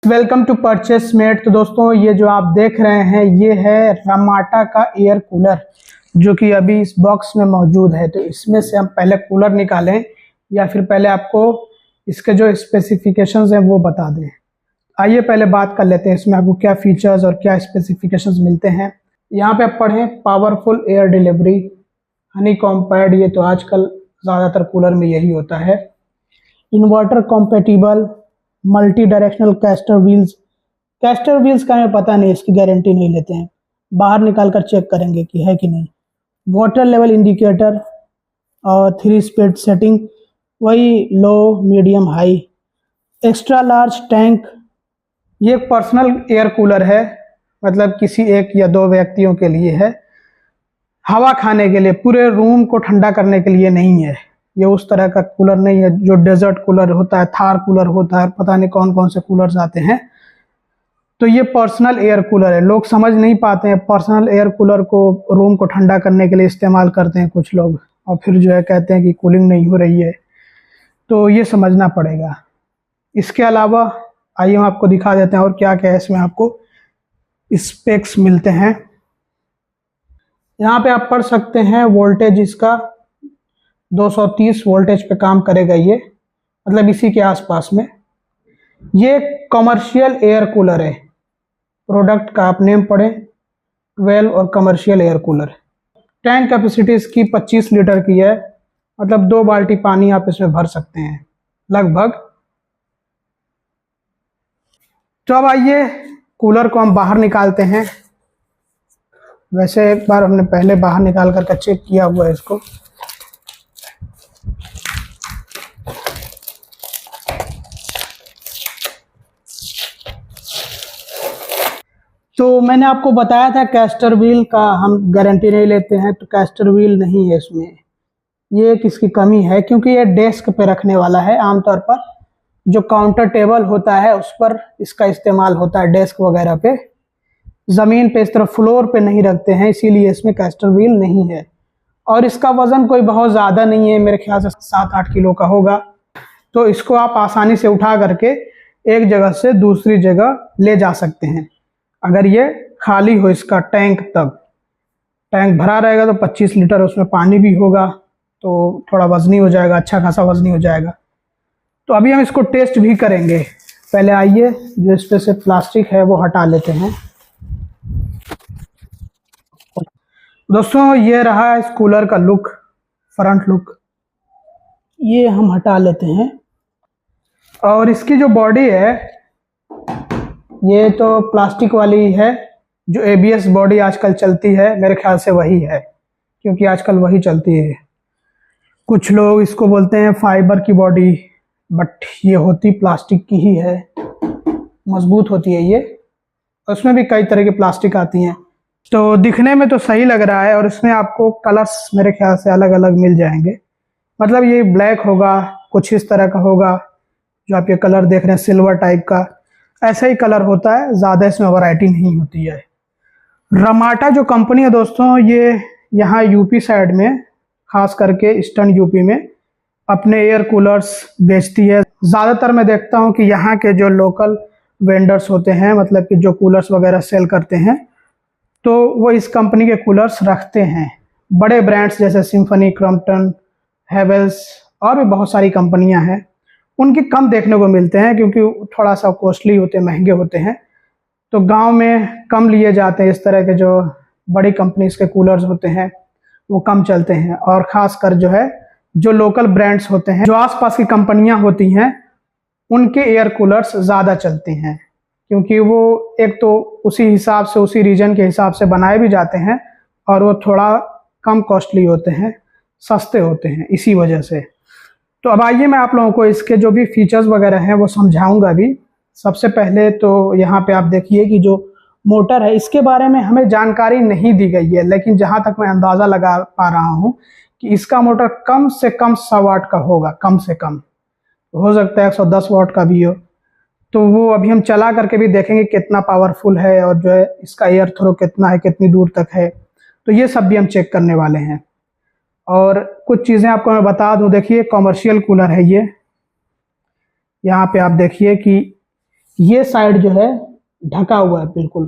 Welcome to परचेसमेट। तो दोस्तों ये जो आप देख रहे हैं ये है रमाटा का एयर कूलर जो कि अभी इस बॉक्स में मौजूद है। तो इसमें से हम पहले कूलर निकालें या फिर पहले आपको इसके जो स्पेसिफिकेशंस हैं वो बता दें। आइए पहले बात कर लेते हैं इसमें आपको क्या फीचर्स और क्या स्पेसिफिकेशंस मिलते हैं। यहाँ पे आप पढ़ें powerful air delivery, honeycomb pad, ये तो आजकल ज़्यादातर कूलर में यही होता है। Inverter compatible, multi directional castor wheels का हमें पता नहीं, इसकी गारंटी नहीं लेते हैं, बाहर निकाल कर चेक करेंगे कि है कि नहीं। वाटर लेवल इंडिकेटर और 3 स्पीड सेटिंग, वही low medium high. Extra large tank, ये एक पर्सनल एयर कूलर है, मतलब किसी एक या दो व्यक्तियों के लिए है, हवा खाने के लिए, पूरे रूम को ठंडा करने के लिए नहीं है। ये उस तरह का कूलर नहीं है जो डेजर्ट कूलर होता है, थार कूलर होता है, पता नहीं कौन कौन से कूलर्स आते हैं। तो ये पर्सनल एयर कूलर है। लोग समझ नहीं पाते हैं, पर्सनल एयर कूलर को रूम को ठंडा करने के लिए इस्तेमाल करते हैं कुछ लोग, और फिर जो है कहते हैं कि कूलिंग नहीं हो रही है। तो ये समझना पड़ेगा। इसके अलावा आइए हम आपको दिखा देते हैं और क्या क्या है इसमें आपको स्पेक्स मिलते हैं। यहाँ पे आप पढ़ सकते हैं वोल्टेज इसका 230 वोल्टेज पे काम करेगा ये, मतलब इसी के आसपास में। ये कमर्शियल एयर कूलर है, प्रोडक्ट का आप नेम पढ़ें 12 और commercial air cooler. Tank capacity इसकी 25 लीटर की है, मतलब 2 बाल्टी पानी आप इसमें भर सकते हैं लगभग। तो अब आइए कूलर को हम बाहर निकालते हैं। वैसे एक बार हमने पहले बाहर निकाल कर चेक किया हुआ है इसको। तो मैंने आपको बताया था कैस्टर व्हील का हम गारंटी नहीं लेते हैं, तो कैस्टर व्हील नहीं है इसमें। ये एक इसकी कमी है क्योंकि ये डेस्क पे रखने वाला है। आमतौर पर जो काउंटर टेबल होता है उस पर इसका इस्तेमाल होता है, डेस्क वगैरह पे। ज़मीन पे इस तरह फ्लोर पे नहीं रखते हैं, इसीलिए इसमें कैस्टर व्हील नहीं है। और इसका वज़न कोई बहुत ज़्यादा नहीं है, मेरे ख्याल से 7-8 किलो का होगा। तो इसको आप आसानी से उठा करके एक जगह से दूसरी जगह ले जा सकते हैं, अगर ये खाली हो इसका टैंक। तब टैंक भरा रहेगा तो 25 लीटर उसमें पानी भी होगा, तो थोड़ा वजनी हो जाएगा, अच्छा खासा वजनी हो जाएगा। तो अभी हम इसको टेस्ट भी करेंगे। पहले आइए जो इस पे से प्लास्टिक है वो हटा लेते हैं। दोस्तों ये रहा इस कूलर का लुक, फ्रंट लुक, ये हम हटा लेते हैं। और इसकी जो बॉडी है ये तो प्लास्टिक वाली है, जो ABS बॉडी आजकल चलती है मेरे ख्याल से वही है, क्योंकि आजकल वही चलती है। कुछ लोग इसको बोलते हैं फाइबर की बॉडी, बट ये होती प्लास्टिक की ही है, मजबूत होती है ये। उसमें भी कई तरह की प्लास्टिक आती हैं। तो दिखने में तो सही लग रहा है, और इसमें आपको कलर्स मेरे ख्याल से अलग अलग मिल जाएंगे। मतलब ये ब्लैक होगा, कुछ इस तरह का होगा, जो आप ये कलर देख रहे हैं सिल्वर टाइप का, ऐसा ही कलर होता है, ज़्यादा इसमें वैरायटी नहीं होती है। रमाटा जो कंपनी है दोस्तों, ये यहाँ यूपी साइड में, खास करके ईस्टर्न यूपी में अपने एयर कूलर्स बेचती है। ज़्यादातर मैं देखता हूँ कि यहाँ के जो लोकल वेंडर्स होते हैं, मतलब कि जो कूलर्स वगैरह सेल करते हैं, तो वो इस कंपनी के कूलर्स रखते हैं। बड़े ब्रांड्स जैसे सिम्फनी, क्रॉम्पटन, हेवेल्स और भी बहुत सारी कंपनियाँ हैं, उनके कम देखने को मिलते हैं क्योंकि थोड़ा सा कॉस्टली होते हैं, महंगे होते हैं। तो गांव में कम लिए जाते हैं। इस तरह के जो बड़ी कंपनीज के कूलर्स होते हैं वो कम चलते हैं, और ख़ासकर जो है जो लोकल ब्रांड्स होते हैं, जो आसपास की कंपनियां होती हैं, उनके एयर कूलर्स ज़्यादा चलते हैं, क्योंकि वो एक तो उसी हिसाब से, उसी रीजन के हिसाब से बनाए भी जाते हैं, और वो थोड़ा कम कॉस्टली होते हैं, सस्ते होते हैं, इसी वजह से। तो अब आइए मैं आप लोगों को इसके जो भी फीचर्स वगैरह हैं वो समझाऊंगा भी। सबसे पहले तो यहाँ पे आप देखिए कि जो मोटर है इसके बारे में हमें जानकारी नहीं दी गई है, लेकिन जहाँ तक मैं अंदाज़ा लगा पा रहा हूँ कि इसका मोटर कम से कम 100 वाट का होगा, कम से कम। हो सकता है 110 वाट का भी हो। तो वो अभी हम चला करके भी देखेंगे कितना पावरफुल है, और जो है इसका एयर थ्रो कितना है, कितनी दूर तक है। तो ये सब भी हम चेक करने वाले हैं। और कुछ चीज़ें आपको मैं बता दूं, देखिए कमर्शियल कूलर है ये। यहाँ पे आप देखिए कि ये साइड जो है ढका हुआ है बिल्कुल।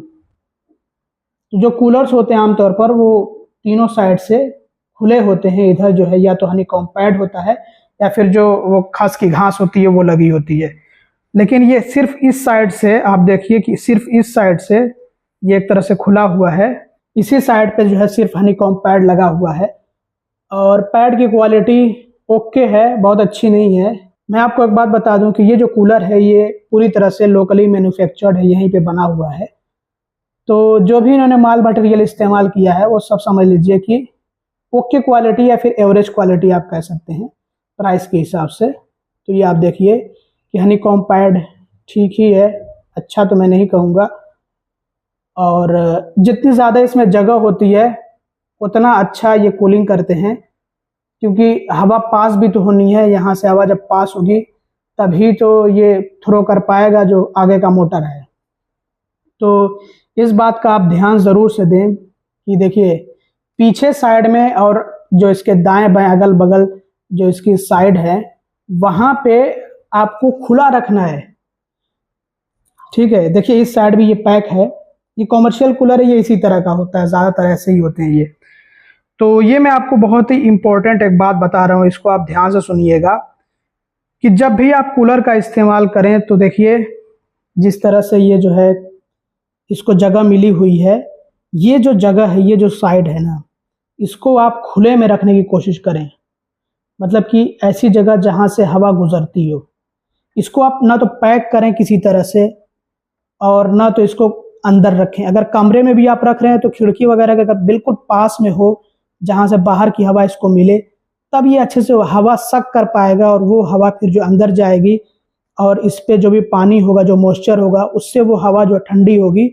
तो जो कूलर्स होते हैं आमतौर पर वो तीनों साइड से खुले होते हैं। इधर जो है या तो हनीकॉम्ब पैड होता है या फिर जो वो खस की घास होती है वो लगी होती है। लेकिन ये सिर्फ इस साइड से, आप देखिए कि सिर्फ इस साइड से ये एक तरह से खुला हुआ है। इसी साइड पे जो है सिर्फ हनीकॉम्ब पैड लगा हुआ है और पैड की क्वालिटी ओके है, बहुत अच्छी नहीं है। मैं आपको एक बात बता दूं कि ये जो कूलर है ये पूरी तरह से लोकली मैन्युफैक्चर्ड है, यहीं पे बना हुआ है। तो जो भी इन्होंने माल मटेरियल इस्तेमाल किया है वो सब समझ लीजिए कि ओके क्वालिटी या फिर एवरेज क्वालिटी आप कह सकते हैं प्राइस के हिसाब से। तो ये आप देखिए कि हनीकॉम्ब पैड ठीक ही है, अच्छा तो मैं नहीं कहूँगा। और जितनी ज़्यादा इसमें जगह होती है उतना अच्छा ये कूलिंग करते हैं, क्योंकि हवा पास भी तो होनी है। यहाँ से हवा जब पास होगी तभी तो ये थ्रो कर पाएगा जो आगे का मोटर है। तो इस बात का आप ध्यान ज़रूर से दें कि देखिए पीछे साइड में और जो इसके दाएं बाएं अगल बगल जो इसकी साइड है वहाँ पे आपको खुला रखना है, ठीक है। देखिए इस साइड भी ये पैक है, ये कॉमर्शियल कूलर है, ये इसी तरह का होता है, ज़्यादातर ऐसे ही होते हैं ये। तो ये मैं आपको बहुत ही इम्पोर्टेंट एक बात बता रहा हूँ, इसको आप ध्यान से सुनिएगा कि जब भी आप कूलर का इस्तेमाल करें तो देखिए जिस तरह से ये जो है इसको जगह मिली हुई है, ये जो जगह है, ये जो साइड है ना, इसको आप खुले में रखने की कोशिश करें। मतलब कि ऐसी जगह जहाँ से हवा गुजरती हो। इसको आप ना तो पैक करें किसी तरह से और ना तो इसको अंदर रखें। अगर कमरे में भी आप रख रहे हैं तो खिड़की वगैरह के अगर बिल्कुल पास में हो जहाँ से बाहर की हवा इसको मिले, तब ये अच्छे से हवा सक कर पाएगा और वो हवा फिर जो अंदर जाएगी और इस पे जो भी पानी होगा, जो मॉइस्चर होगा, उससे वो हवा जो ठंडी होगी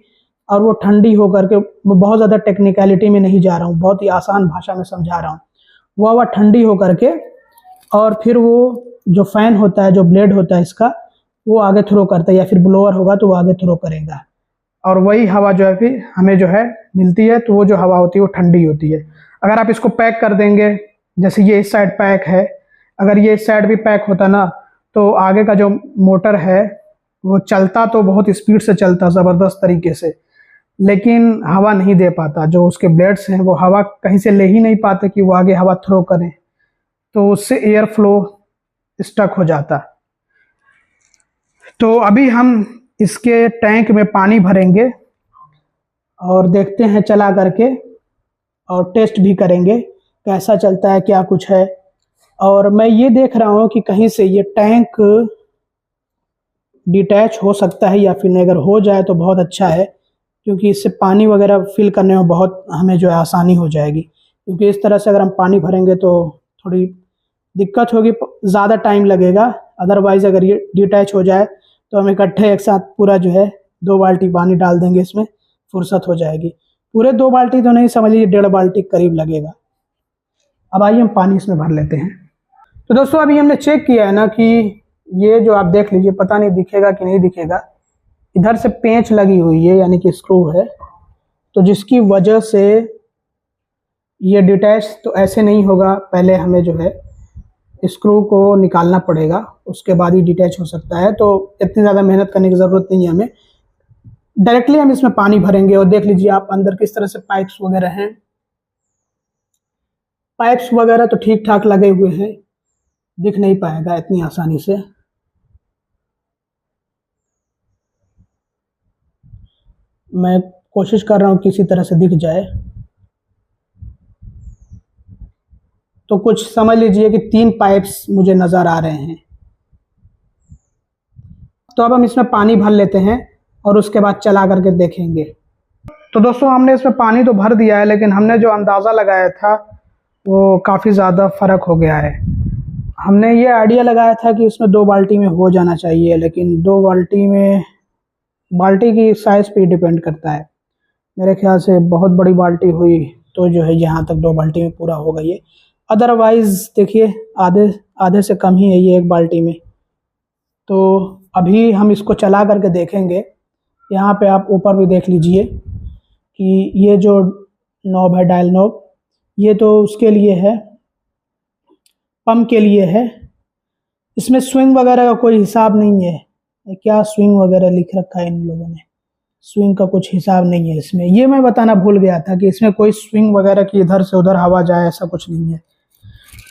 और वो ठंडी होकर के, मैं बहुत ज़्यादा टेक्निकलिटी में नहीं जा रहा हूँ, बहुत ही आसान भाषा में समझा रहा हूँ, वो हवा ठंडी होकर के और फिर वो जो फैन होता है, जो ब्लेड होता है इसका, वो आगे थ्रो करता है या फिर ब्लोअर होगा तो वो आगे थ्रो करेगा और वही हवा जो है फिर हमें जो है मिलती है। तो वो जो हवा होती है वो ठंडी होती है। अगर आप इसको पैक कर देंगे, जैसे ये इस साइड पैक है, अगर ये इस साइड भी पैक होता ना तो आगे का जो मोटर है वो चलता तो बहुत स्पीड से चलता, ज़बरदस्त तरीके से, लेकिन हवा नहीं दे पाता। जो उसके ब्लेड्स हैं वो हवा कहीं से ले ही नहीं पाते कि वो आगे हवा थ्रो करें, तो उससे एयर फ्लो स्टक हो जाता। तो अभी हम इसके टैंक में पानी भरेंगे और देखते हैं चला करके और टेस्ट भी करेंगे कैसा चलता है, क्या कुछ है। और मैं ये देख रहा हूँ कि कहीं से ये टैंक डिटैच हो सकता है या फिर नहीं। अगर हो जाए तो बहुत अच्छा है, क्योंकि इससे पानी वगैरह फिल करने में बहुत हमें जो है आसानी हो जाएगी। क्योंकि इस तरह से अगर हम पानी भरेंगे तो थोड़ी दिक्कत होगी, ज़्यादा टाइम लगेगा। अदरवाइज़ अगर ये डिटैच हो जाए तो हम इकट्ठे एक साथ पूरा जो है 2 बाल्टी पानी डाल देंगे, इसमें फुर्सत हो जाएगी। पूरे 2 बाल्टी तो नहीं, समझ लीजिए 1.5 बाल्टी करीब लगेगा। अब आइए हम पानी इसमें भर लेते हैं। तो दोस्तों अभी हमने चेक किया है ना कि ये जो आप देख लीजिए, पता नहीं दिखेगा कि नहीं दिखेगा, इधर से पेंच लगी हुई है यानी कि स्क्रू है, तो जिसकी वजह से ये डिटैच तो ऐसे नहीं होगा। पहले हमें जो है स्क्रू को निकालना पड़ेगा, उसके बाद ही डिटैच हो सकता है। तो इतनी ज़्यादा मेहनत करने की ज़रूरत नहीं है हमें, डायरेक्टली हम इसमें पानी भरेंगे। और देख लीजिए आप अंदर किस तरह से पाइप्स वगैरह हैं, पाइप्स वगैरह तो ठीक ठाक लगे हुए हैं, दिख नहीं पाएगा इतनी आसानी से। मैं कोशिश कर रहा हूँ किसी तरह से दिख जाए। तो कुछ समझ लीजिए कि 3 पाइप्स मुझे नज़र आ रहे हैं। तो अब हम इसमें पानी भर लेते हैं और उसके बाद चला करके देखेंगे। तो दोस्तों हमने इसमें पानी तो भर दिया है, लेकिन हमने जो अंदाज़ा लगाया था वो काफ़ी ज़्यादा फ़र्क हो गया है। हमने ये आइडिया लगाया था कि इसमें 2 बाल्टी में हो जाना चाहिए, लेकिन 2 बाल्टी में, बाल्टी की साइज़ पे डिपेंड करता है। मेरे ख्याल से बहुत बड़ी बाल्टी हुई तो जो है यहाँ तक 2 बाल्टी में पूरा होगा ये। अदरवाइज़ देखिए आधे से कम ही है ये 1 बाल्टी में। तो अभी हम इसको चला करके देखेंगे। यहाँ पे आप ऊपर भी देख लीजिए कि ये जो नॉब है, डायल नॉब, ये तो उसके लिए है, पंप के लिए है। इसमें स्विंग वगैरह का कोई हिसाब नहीं है, ये क्या स्विंग वगैरह लिख रखा है इन लोगों ने, स्विंग का कुछ हिसाब नहीं है इसमें। ये मैं बताना भूल गया था कि इसमें कोई स्विंग वगैरह की इधर से उधर हवा जाए ऐसा कुछ नहीं है।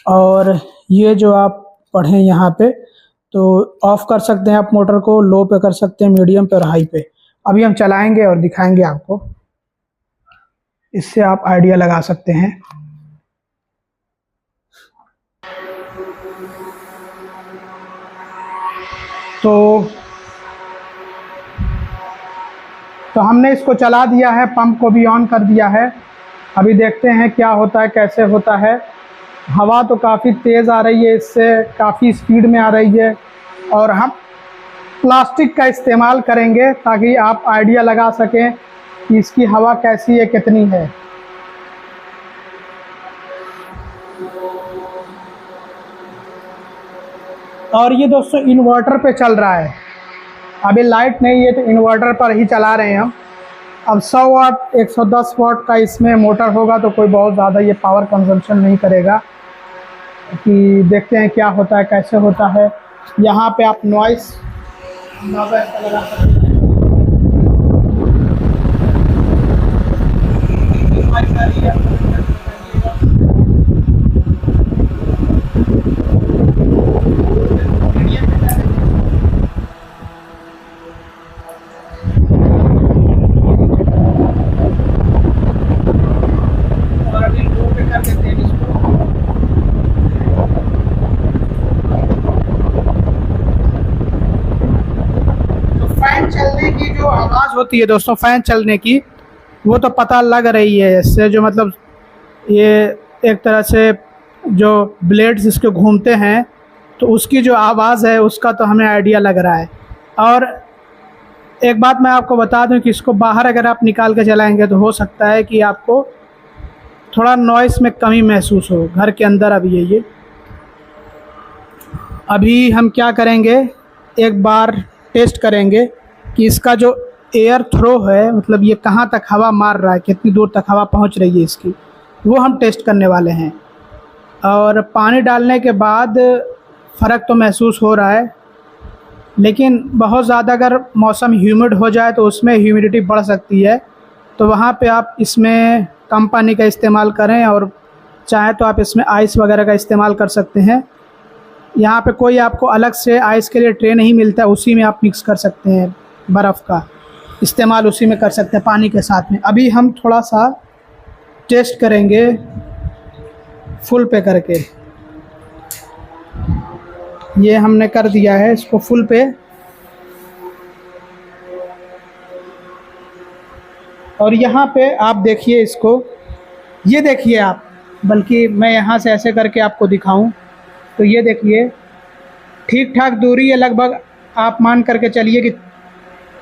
और ये जो आप पढ़ें यहाँ पे, तो ऑफ कर सकते हैं आप मोटर को, लो पे कर सकते हैं, मीडियम पे और हाई पे। अभी हम चलाएंगे और दिखाएंगे आपको, इससे आप आइडिया लगा सकते हैं। तो हमने इसको चला दिया है, पंप को भी ऑन कर दिया है। अभी देखते हैं क्या होता है, कैसे होता है। हवा तो काफ़ी तेज़ आ रही है, इससे काफ़ी स्पीड में आ रही है। और हम प्लास्टिक का इस्तेमाल करेंगे ताकि आप आइडिया लगा सकें कि इसकी हवा कैसी है, कितनी है। और ये दोस्तों इन्वर्टर पे चल रहा है, अभी लाइट नहीं है तो इन्वर्टर पर ही चला रहे हैं हम। अब 100 वाट 110 वाट का इसमें मोटर होगा तो कोई बहुत ज़्यादा ये पावर कंजम्पशन नहीं करेगा। कि देखते हैं क्या होता है, कैसे होता है। यहाँ पे आप नॉइस लगा सकते हैं। चलने की जो आवाज़ होती है दोस्तों, फ़ैन चलने की, वो तो पता लग रही है इससे। जो मतलब ये एक तरह से जो ब्लेड्स इसके घूमते हैं तो उसकी जो आवाज़ है उसका तो हमें आइडिया लग रहा है। और एक बात मैं आपको बता दूं कि इसको बाहर अगर आप निकाल के चलाएंगे तो हो सकता है कि आपको थोड़ा नॉइस में कमी महसूस हो। घर के अंदर अभी हम क्या करेंगे, एक बार टेस्ट करेंगे कि इसका जो एयर थ्रो है, मतलब ये कहाँ तक हवा मार रहा है, कितनी दूर तक हवा पहुंच रही है इसकी, वो हम टेस्ट करने वाले हैं। और पानी डालने के बाद फ़र्क तो महसूस हो रहा है, लेकिन बहुत ज़्यादा अगर मौसम ह्यूमिड हो जाए तो उसमें ह्यूमिडिटी बढ़ सकती है। तो वहाँ पे आप इसमें कम पानी का इस्तेमाल करें, और चाहे तो आप इसमें आइस वगैरह का इस्तेमाल कर सकते हैं। यहाँ पे कोई आपको अलग से आइस के लिए ट्रे नहीं मिलता है, उसी में आप मिक्स कर सकते हैं, बर्फ़ का इस्तेमाल उसी में कर सकते हैं पानी के साथ में। अभी हम थोड़ा सा टेस्ट करेंगे फुल पे करके। ये हमने कर दिया है इसको फुल पे, और यहाँ पे आप देखिए इसको, ये देखिए आप, बल्कि मैं यहाँ से ऐसे करके आपको दिखाऊं तो ये देखिए ठीक ठाक दूरी है लगभग। आप मान करके चलिए कि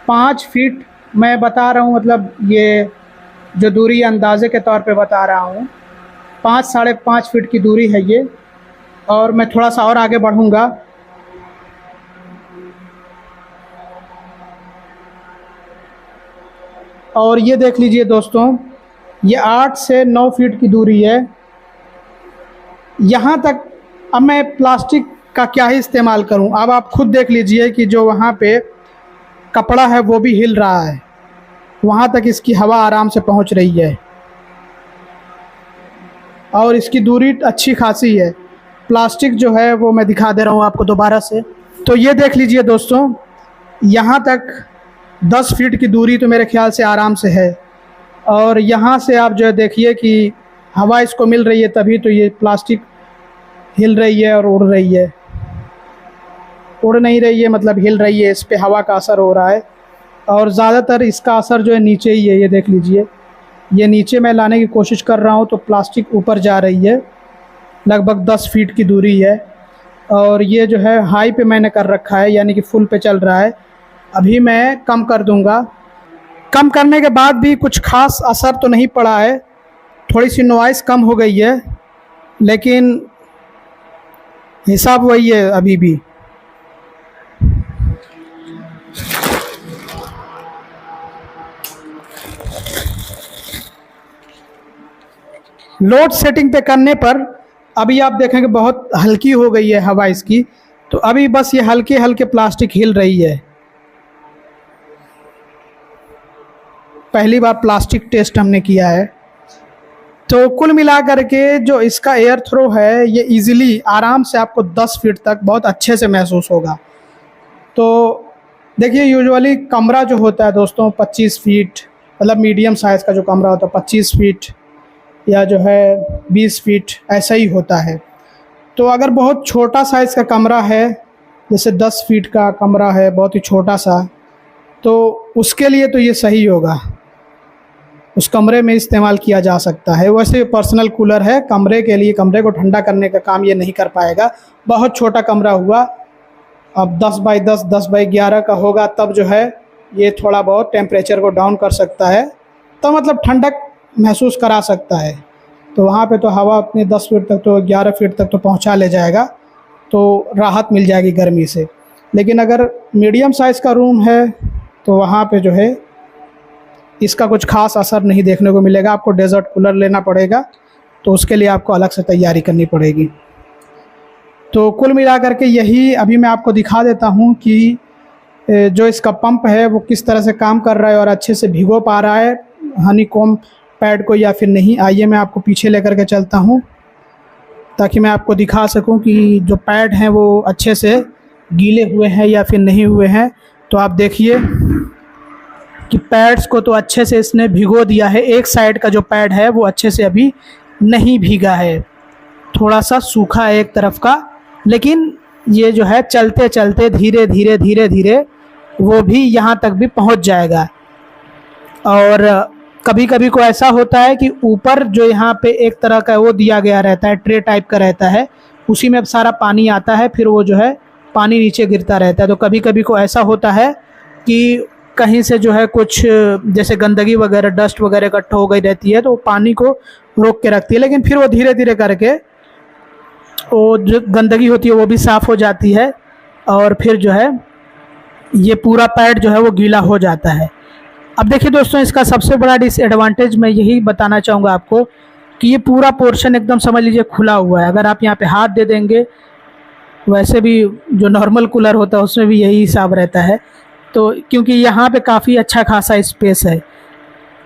5 फीट मैं बता रहा हूँ, मतलब ये जो दूरी अंदाजे के तौर पे बता रहा हूँ, 5 साढ़े 5 फीट की दूरी है ये। और मैं थोड़ा सा और आगे बढ़ूँगा, और ये देख लीजिए दोस्तों, ये 8 से 9 फीट की दूरी है यहाँ तक। अब मैं प्लास्टिक का क्या ही इस्तेमाल करूं, अब आप खुद देख लीजिए कि जो वहाँ पे कपड़ा है वो भी हिल रहा है, वहाँ तक इसकी हवा आराम से पहुँच रही है, और इसकी दूरी अच्छी खासी है। प्लास्टिक जो है वो मैं दिखा दे रहा हूँ आपको दोबारा से। तो ये देख लीजिए दोस्तों, यहाँ तक 10 फीट की दूरी तो मेरे ख्याल से आराम से है। और यहाँ से आप जो है देखिए कि हवा इसको मिल रही है, तभी तो ये प्लास्टिक हिल रही है और उड़ रही है। उड़ नहीं रही है, मतलब हिल रही है, इस पे हवा का असर हो रहा है। और ज़्यादातर इसका असर जो है नीचे ही है, ये देख लीजिए, ये नीचे मैं लाने की कोशिश कर रहा हूँ तो प्लास्टिक ऊपर जा रही है, लगभग 10 फीट की दूरी है। और ये जो है हाई पे मैंने कर रखा है, यानी कि फुल पे चल रहा है। अभी मैं कम कर दूंगा। कम करने के बाद भी कुछ खास असर तो नहीं पड़ा है, थोड़ी सी नॉइस कम हो गई है, लेकिन हिसाब वही है अभी भी। लोड सेटिंग पे करने पर अभी आप देखेंगे बहुत हल्की हो गई है हवा इसकी। तो अभी बस ये हल्के हल्के प्लास्टिक हिल रही है। पहली बार प्लास्टिक टेस्ट हमने किया है। तो कुल मिला करके जो इसका एयर थ्रो है ये इजीली आराम से आपको 10 फीट तक बहुत अच्छे से महसूस होगा। तो देखिए यूजुअली कमरा जो होता है दोस्तों 25 फीट, मतलब मीडियम साइज़ का जो कमरा होता है 25 फीट या जो है 20 फीट ऐसा ही होता है। तो अगर बहुत छोटा साइज़ का कमरा है, जैसे 10 फीट का कमरा है बहुत ही छोटा सा, तो उसके लिए तो ये सही होगा, उस कमरे में इस्तेमाल किया जा सकता है। वैसे पर्सनल कूलर है, कमरे के लिए, कमरे को ठंडा करने का काम ये नहीं कर पाएगा। बहुत छोटा कमरा हुआ, अब 10 बाई 10, 10 बाई 11 का होगा, तब जो है ये थोड़ा बहुत टेम्परेचर को डाउन कर सकता है, तो मतलब ठंडक महसूस करा सकता है। तो वहाँ पे तो हवा अपने 10 फीट तक तो 11 फीट तक तो पहुँचा ले जाएगा, तो राहत मिल जाएगी गर्मी से। लेकिन अगर मीडियम साइज़ का रूम है तो वहाँ पे जो है इसका कुछ खास असर नहीं देखने को मिलेगा। आपको डेजर्ट कूलर लेना पड़ेगा, तो उसके लिए आपको अलग से तैयारी करनी पड़ेगी। तो कुल मिलाकर के यही अभी मैं आपको दिखा देता हूँ कि जो इसका पंप है वो किस तरह से काम कर रहा है और अच्छे से भिगो पा रहा है हनीकॉम्ब पैड को या फिर नहीं। आइए मैं आपको पीछे लेकर के चलता हूँ ताकि मैं आपको दिखा सकूँ कि जो पैड हैं वो अच्छे से गीले हुए हैं या फिर नहीं हुए हैं। तो आप देखिए कि पैड्स को तो अच्छे से इसने भिगो दिया है। एक साइड का जो पैड है वो अच्छे से अभी नहीं भीगा है, थोड़ा सा सूखा है एक तरफ का, लेकिन ये जो है चलते चलते धीरे धीरे धीरे धीरे वो भी यहाँ तक भी पहुँच जाएगा। और कभी कभी को ऐसा होता है कि ऊपर जो यहाँ पे एक तरह का वो दिया गया रहता है, ट्रे टाइप का रहता है, उसी में अब सारा पानी आता है, फिर वो जो है पानी नीचे गिरता रहता है। तो कभी कभी को ऐसा होता है कि कहीं से जो है कुछ जैसे गंदगी वगैरह, डस्ट वगैरह इकट्ठा हो गई रहती है, तो पानी को रोक के रखती है, लेकिन फिर वो धीरे धीरे करके वो जो गंदगी होती है वो भी साफ़ हो जाती है और फिर जो है ये पूरा पैड जो है वो गीला हो जाता है। अब देखिए दोस्तों, इसका सबसे बड़ा डिसएडवांटेज मैं यही बताना चाहूँगा आपको कि ये पूरा पोर्शन एकदम समझ लीजिए खुला हुआ है। अगर आप यहाँ पे हाथ दे देंगे, वैसे भी जो नॉर्मल कूलर होता है उसमें भी यही हिसाब रहता है, तो क्योंकि यहाँ पे काफ़ी अच्छा खासा स्पेस है,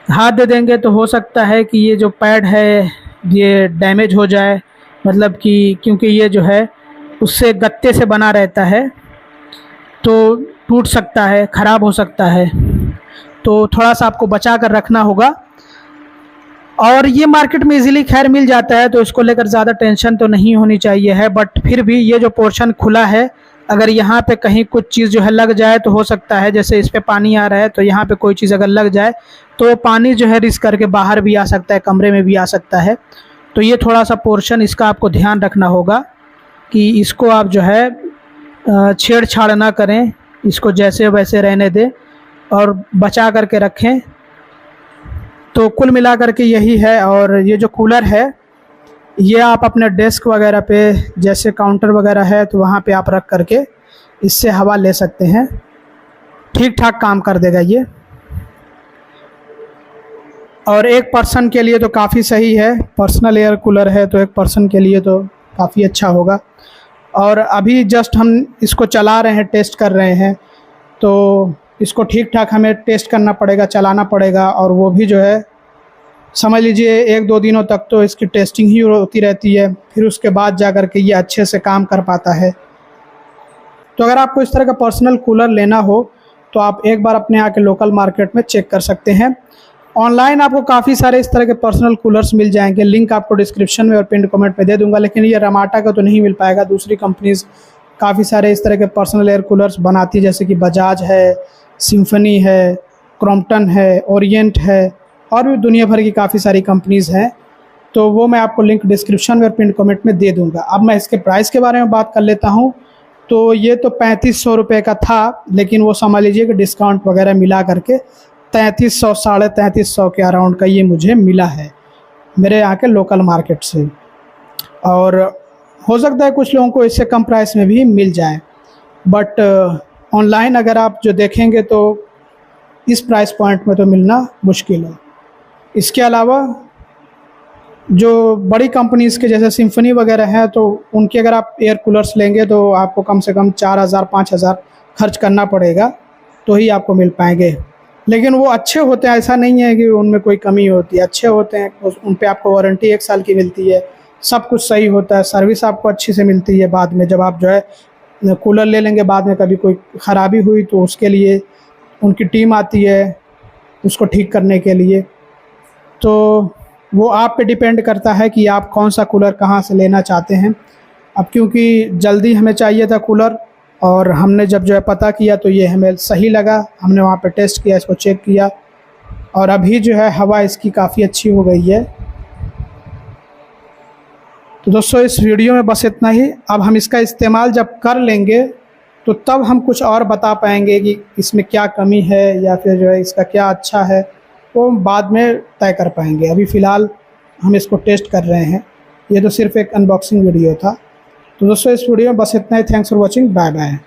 हाथ दे देंगे तो हो सकता है कि ये जो पैड है ये डैमेज हो जाए, मतलब कि क्योंकि ये जो है उससे गत्ते से बना रहता है तो टूट सकता है, ख़राब हो सकता है। तो थोड़ा सा आपको बचा कर रखना होगा। और ये मार्केट में इजीली खैर मिल जाता है, तो इसको लेकर ज़्यादा टेंशन तो नहीं होनी चाहिए है। बट फिर भी ये जो पोर्शन खुला है, अगर यहाँ पे कहीं कुछ चीज़ जो है लग जाए तो हो सकता है, जैसे इस पे पानी आ रहा है तो यहाँ पे कोई चीज़ अगर लग जाए तो पानी जो है रिस्क करके बाहर भी आ सकता है, कमरे में भी आ सकता है। तो ये थोड़ा सा पोर्शन इसका आपको ध्यान रखना होगा कि इसको आप जो है छेड़छाड़ ना करें, इसको जैसे वैसे रहने दें और बचा करके रखें। तो कुल मिला करके यही है। और ये जो कूलर है ये आप अपने डेस्क वगैरह पे, जैसे काउंटर वगैरह है तो वहाँ पे आप रख करके इससे हवा ले सकते हैं, ठीक ठाक काम कर देगा ये। और एक पर्सन के लिए तो काफ़ी सही है, पर्सनल एयर कूलर है तो एक पर्सन के लिए तो काफ़ी अच्छा होगा। और अभी जस्ट हम इसको चला रहे हैं, टेस्ट कर रहे हैं, तो इसको ठीक ठाक हमें टेस्ट करना पड़ेगा, चलाना पड़ेगा। और वो भी जो है समझ लीजिए 1-2 दिनों तक तो इसकी टेस्टिंग ही होती रहती है, फिर उसके बाद जा कर के ये अच्छे से काम कर पाता है। तो अगर आपको इस तरह का पर्सनल कूलर लेना हो तो आप एक बार अपने यहाँ के लोकल मार्केट में चेक कर सकते हैं। ऑनलाइन आपको काफ़ी सारे इस तरह के पर्सनल कूलर्स मिल जाएंगे, लिंक आपको डिस्क्रिप्शन में और पिन कमेंट में दे दूंगा। लेकिन ये रमाटा का तो नहीं मिल पाएगा, दूसरी कंपनीज काफ़ी सारे इस तरह के पर्सनल एयर कूलर्स बनाती है, जैसे कि बजाज है, सिम्फनी है, क्रॉम्पटन है, ओरिएंट है, और भी दुनिया भर की काफ़ी सारी कंपनीज़ हैं। तो वो मैं आपको लिंक डिस्क्रिप्शन में और पिन कमेंट में दे दूंगा। अब मैं इसके प्राइस के बारे में बात कर लेता हूँ। तो ये तो 3500 रुपये का था, लेकिन वो समझ लीजिए कि डिस्काउंट वगैरह मिला करके 3300, 3350 के अराउंड का ये मुझे मिला है मेरे यहाँ के लोकल मार्केट से। और हो सकता है कुछ लोगों को इससे कम प्राइस में भी मिल जाए, बट ऑनलाइन अगर आप जो देखेंगे तो इस प्राइस पॉइंट में तो मिलना मुश्किल है। इसके अलावा जो बड़ी कंपनीज़ के जैसे सिम्फनी वगैरह हैं, तो उनके अगर आप एयर कूलर्स लेंगे तो आपको कम से कम 4000-5000 खर्च करना पड़ेगा, तो ही आपको मिल पाएंगे। लेकिन वो अच्छे होते हैं, ऐसा नहीं है कि उनमें कोई कमी होती है, अच्छे होते हैं। उन पे आपको वारंटी 1 साल की मिलती है, सब कुछ सही होता है, सर्विस आपको अच्छी से मिलती है। बाद में जब आप जो है कूलर ले लेंगे, बाद में कभी कोई ख़राबी हुई तो उसके लिए उनकी टीम आती है उसको ठीक करने के लिए। तो वो आप पे डिपेंड करता है कि आप कौन सा कूलर कहाँ से लेना चाहते हैं। अब क्योंकि जल्दी हमें चाहिए था कूलर, और हमने जब जो है पता किया तो ये हमें सही लगा, हमने वहाँ पे टेस्ट किया, इसको चेक किया, और अभी जो है हवा इसकी काफ़ी अच्छी हो गई है। तो दोस्तों इस वीडियो में बस इतना ही। अब हम इसका इस्तेमाल जब कर लेंगे तो तब हम कुछ और बता पाएंगे कि इसमें क्या कमी है या फिर जो है इसका क्या अच्छा है, वो हम बाद में तय कर पाएंगे। अभी फ़िलहाल हम इसको टेस्ट कर रहे हैं। ये तो सिर्फ एक अनबॉक्सिंग वीडियो था। तो दोस्तों इस वीडियो में बस इतना ही। Thanks for watching, bye bye.